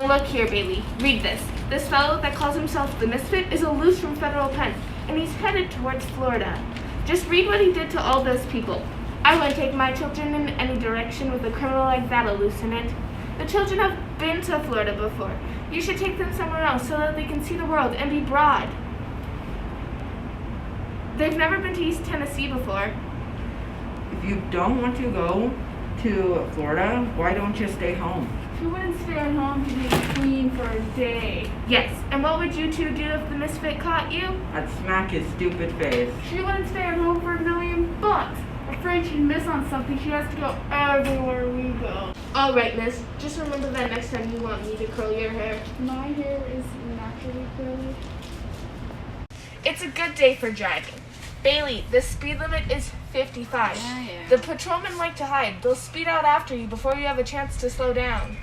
Look here, Bailey. Read this. This fellow that calls himself the Misfit is a loose from federal pen, and he's headed towards Florida. Just read what he did to all those people. I wouldn't take my children in any direction with a criminal like that a loose in it. The children have been to Florida before. You should take them somewhere else so that they can see the world and be broad. They've never been to East Tennessee before. If you don't want to go to Florida, why don't you stay home? She wouldn't stay at home to be clean for a day. Yes, and what would you two do if the Misfit caught you? I'd smack his stupid face. She wouldn't stay at home for $1 million. Afraid she'd miss on something. She has to go everywhere we go. All right, miss. Just remember that next time you want me to curl your hair. My hair is naturally curly. It's a good day for driving. Bailey, the speed limit is 55. Yeah. The patrolmen like to hide. They'll speed out after you before you have a chance to slow down.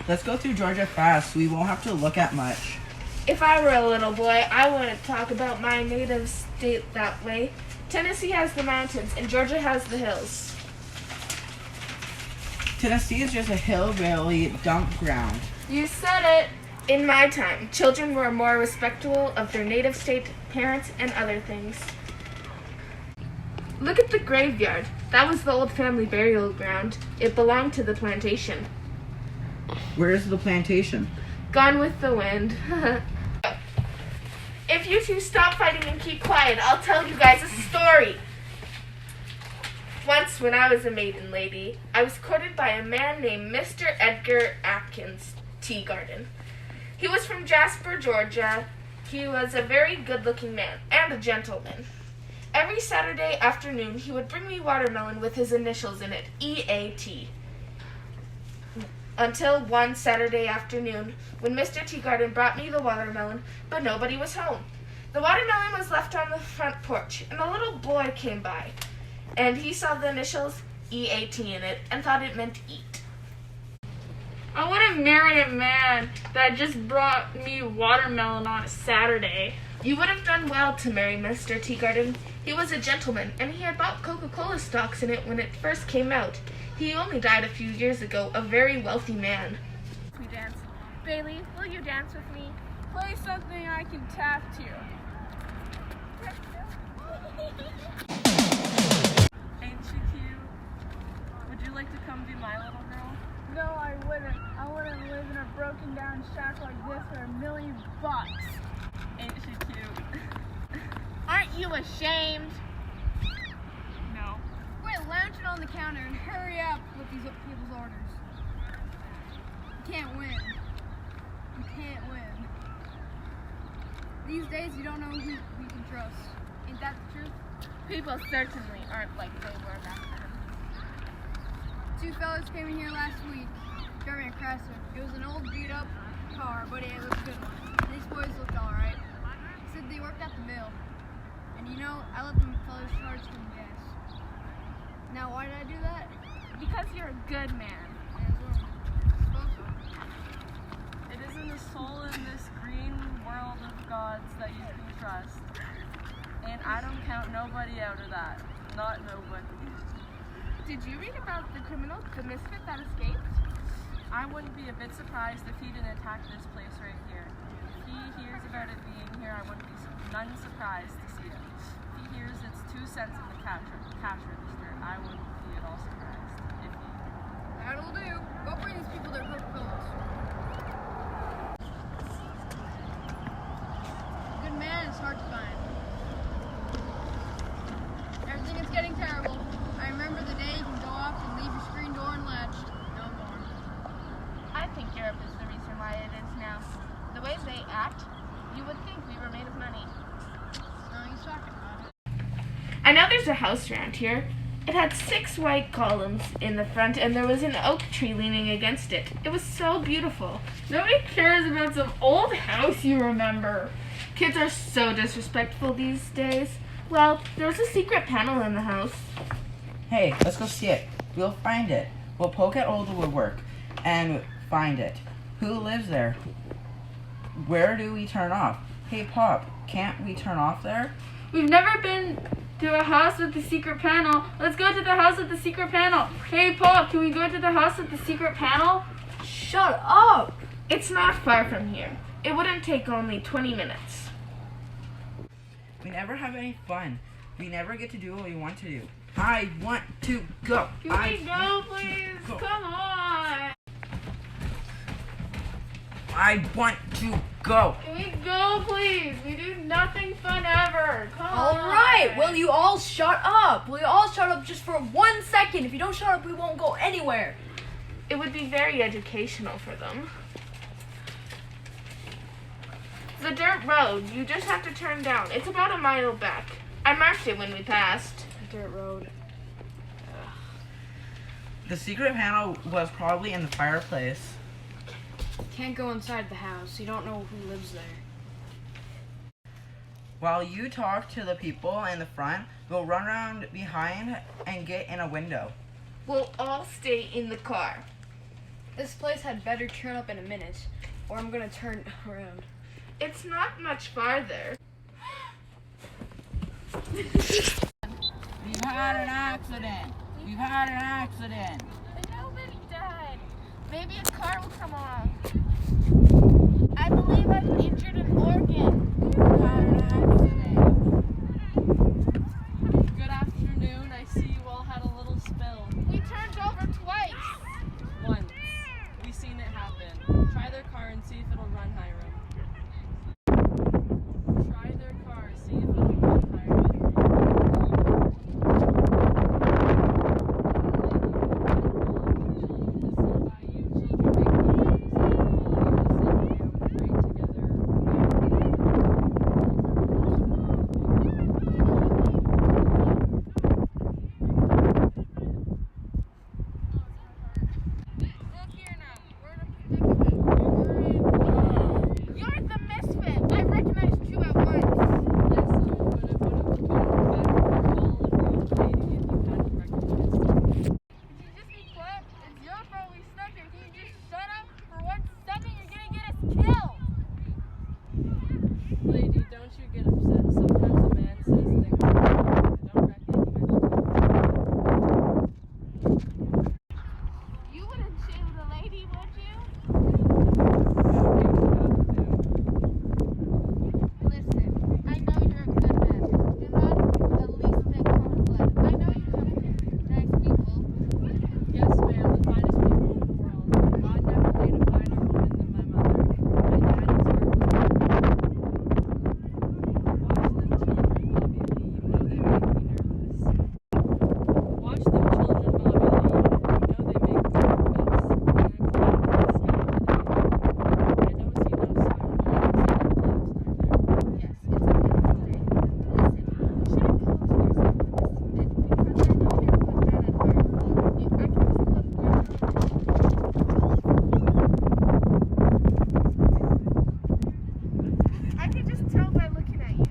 Let's go through Georgia fast. We won't have to look at much. If I were a little boy, I wouldn't talk about my native state that way. Tennessee has the mountains and Georgia has the hills. Tennessee is just a hillbilly dump ground. You said it. In my time, children were more respectful of their native state, parents, and other things. Look at the graveyard. That was the old family burial ground. It belonged to the plantation. Where is the plantation? Gone with the wind. If you two stop fighting and keep quiet, I'll tell you guys a story. Once, when I was a maiden lady, I was courted by a man named Mr. Edgar Atkins Teagarden. He was from Jasper, Georgia. He was a very good-looking man and a gentleman. Every Saturday afternoon, he would bring me watermelon with his initials in it, EAT. Until one Saturday afternoon, when Mr. Teagarden brought me the watermelon, but nobody was home. The watermelon was left on the front porch, and a little boy came by, and he saw the initials EAT in it and thought it meant eat. I wouldn't marry a man that just brought me watermelon on a Saturday. You would have done well to marry Mr. Teagarden. He was a gentleman, and he had bought Coca-Cola stocks in it when it first came out. He only died a few years ago, a very wealthy man. We dance. Bailey, will you dance with me? Play something I can tap to. Ain't she cute? Would you like to come be my little girl? No, I wouldn't. I wouldn't live in a broken down shack like this for $1 million. Ain't she cute? Aren't you ashamed? No. Quit lounging on the counter and hurry up with these people's orders. You can't win. You can't win. These days you don't know who you can trust. Ain't that the truth? People certainly aren't like they were back then. 2 fellas came in here last week driving a Chrysler. It was an old beat up car, but it was a good one. These boys looked alright. Said they worked at the mill. And you know, I let them fellas charge some gas. Now why did I do that? Because you're a good man. It isn't a soul in this green world of gods that you can trust. And I don't count nobody out of that. Not nobody. Did you read about the criminal, the misfit that escaped? I wouldn't be a bit surprised if he didn't attack this place right here. If he hears about it being here, I wouldn't be none surprised to see it. If he hears it's 2 cents in the cash register, I wouldn't be at all surprised if he... That'll do. Go bring these people their Coca-Colas. Good man is hard to find. Everything is getting terrible. I remember the day you can go off and leave your screen door unlatched. No more. I think Europe is the reason why it is now. The way they act, you would think we were made of money. No, he's talking about it. I know there's a house around here. It had 6 white columns in the front, and there was an oak tree leaning against it. It was so beautiful. Nobody cares about some old house you remember. Kids are so disrespectful these days. Well, there was a secret panel in the house. Hey, let's go see it. We'll find it. We'll poke at all the woodwork and find it. Who lives there? Where do we turn off? Hey, Pop, can't we turn off there? We've never been to a house with the secret panel. Let's go to the house with the secret panel. Hey, Paul, can we go to the house with the secret panel? Shut up! It's not far from here. It wouldn't take only 20 minutes. We never have any fun. We never get to do what we want to do. I want to go. Can we go, please? Come on. I want to go. Can we go, please? We do nothing fun ever. Come All on. right, will you all shut up? Will you all shut up just for 1 second? If you don't shut up, we won't go anywhere. It would be very educational for them. The dirt road, you just have to turn down. It's about a mile back. I marked it when we passed. Dirt road. The secret panel was probably in the fireplace. Can't go inside the house. You don't know who lives there. While you talk to the people in the front, we'll run around behind and get in a window. We'll all stay in the car. This place had better turn up in a minute, or I'm gonna turn around. It's not much farther. We've had an accident. We've had an accident. Nobody died. Maybe a car will come along. I believe I'm injured an organ. We've had an accident. Good afternoon. I see you all had a little spill. We turned over twice. Once. We seen it happen. Try their car and see if it'll run Hiram. Try their car, see if it'll run Hiram. You're the misfit. I recognized you at once. Yes, but it would have been better for all of you lady if you hadn't recognized it. Could you just be quiet? It's your fault we stuck here. Can you just shut up for 1 second? You're gonna get us killed. Lady, don't you get upset. Sometimes a man says things I don't reckon he meant to. You wouldn't shield a lady, would you? Listen, I know you're a good man. You're not the least bit cold-blooded. I know you come from nice people. Yes, ma'am, the finest people in the world. God never made a finer woman than my mother. My daddy's heart was good. Watch them children, Bobby Lee. You know they make me nervous. Watch them children, Bobby Lee. You know they make me nervous. And I'm flying in the sky today. I don't see no sun, but I can see the clouds down there. Yes, it's a beautiful day. Listen, should I go upstairs and put this in bed? Because I know you're a good man at heart. I can just look where I can just tell by looking at you.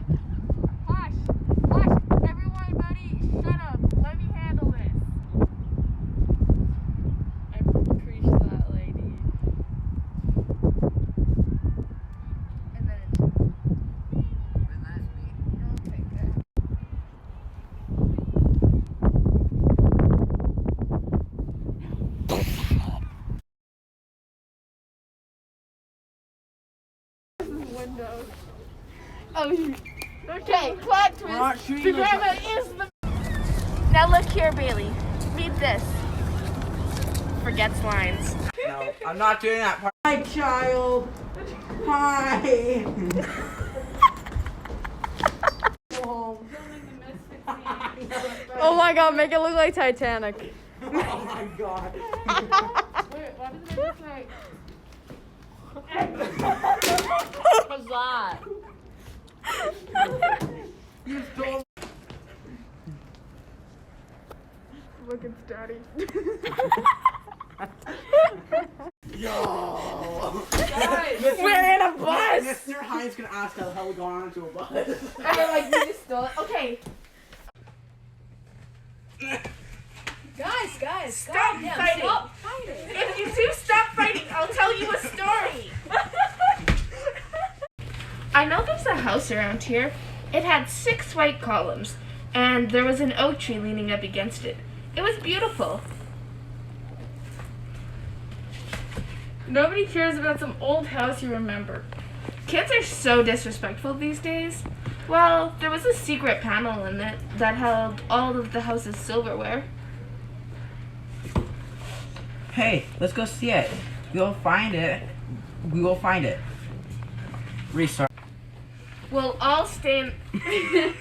Hush! Hush! Everybody, shut up. Let me handle this. I appreciate that, lady. And then it's okay, good. Okay, plot twist. not shooting The the grandma is the. Now look here, Bailey. Read this. Forgets lines. No, I'm not doing that part. Hi, child. Hi. Oh my god, make it look like Titanic. Oh my god. Wait, what did I say? What's that? You stole. Look, it's Daddy. Yo. We're in a bus. Mr. Hines gonna ask how the hell we got onto a bus. And they're like, you just stole it. Okay, Guys, stop fighting. stop fighting. If you two stop fighting, I'll tell you a story. I know there's a house around here. It had 6 white columns, and there was an oak tree leaning up against it. It was beautiful. Nobody cares about some old house you remember. Kids are so disrespectful these days. Well, there was a secret panel in it that held all of the house's silverware. Hey, let's go see it. We'll find it. We will find it. Restart. We'll all stay in